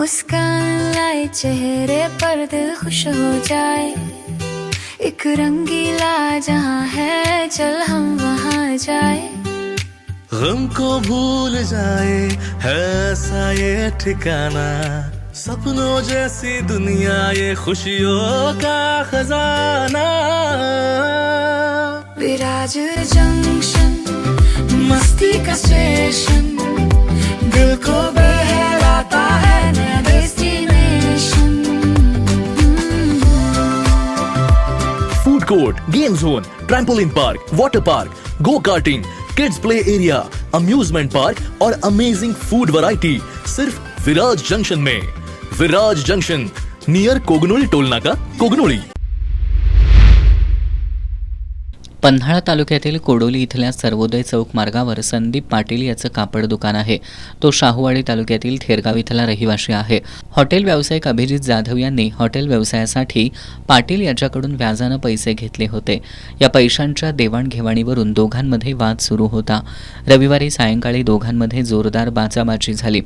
मुस्कान लाए चेहरे पर दिल खुश हो जाए, एक रंगीला जहां है चल हम वहां जाए। गम को भूल जाए है ऐसा ये ठिकाना, सपनों जैसी दुनिया ये खुशियों का खजाना। विराज जंक्शन मस्ती का स्टेशन, दिल को बहलाता है नया destination. Food court, game zone, trampoline park, water park, go karting, kids play area, amusement park और अमेजिंग फूड वैरायटी सिर्फ विराज जंक्शन में। Viraj junction near Kognoli toll नाका, कोगनोळी। पन्हाळा तालुक्यातील कोडोली इथल्या सर्वोदय चौक मार्गावर संदीप पाटील याचं कापड दुकान आहे। तो शाहूवाडी तालुक्यातील थेरगाव इथला रहिवासी आहे। हॉटेल व्यावसायिक अभिजित जाधव यांनी हॉटेल व्यवसायासाठी पाटील याच्याकडून व्याजानं पैसे घेतले होते। या पैशांच्या देवाणघेवाणीवरून दोघांमध्ये वाद सुरू होता। रविवारी सायंकाळी दोघांमध्ये जोरदार बाचाबाची झाली।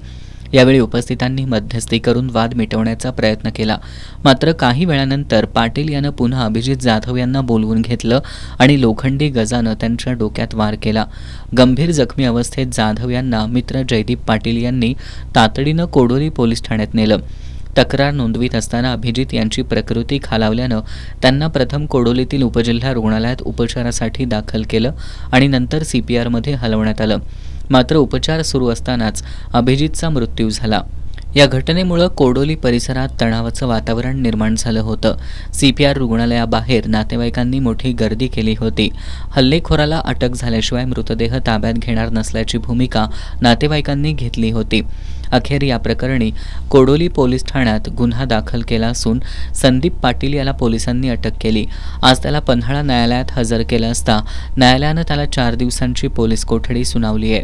यावेळी उपस्थितांनी मध्यस्थी करून वाद मिटवण्याचा प्रयत्न केला, मात्र काही वेळानंतर पाटील यानं पुन्हा अभिजित जाधव यांना बोलवून घेतलं आणि लोखंडी गजानं त्यांच्या डोक्यात वार केला। गंभीर जखमी अवस्थेत जाधव यांना मित्र जयदीप पाटील यांनी तातडीनं कोडोली पोलीस ठाण्यात नेलं। तक्रार नोंदवीत असताना अभिजित यांची प्रकृती खालावल्यानं त्यांना प्रथम कोडोलीतील उपजिल्हा रुग्णालयात उपचारासाठी दाखल केलं आणि नंतर CPRमध्ये हलवण्यात आलं, मात्र उपचार सुरू असतानाच अभिजितचा मृत्यू झाला। या घटनेमुळे कोडोली परिसरात तणावाचं वातावरण निर्माण झालं होतं। CPR रुग्णालयाबाहेर नातेवाईकांनी मोठी गर्दी केली होती। हल्लेखोराला अटक झाल्याशिवाय मृतदेह ताब्यात घेणार नसल्याची भूमिका नातेवाईकांनी घेतली होती। अखेर या प्रकरणी कोडोली पोलीस ठाण्यात गुन्हा दाखल केला असून संदीप पाटील याला पोलिसांनी अटक केली। आज त्याला पन्हाळा न्यायालयात हजर केलं असता न्यायालयानं त्याला 4 दिवसांची पोलीस कोठडी सुनावली आहे।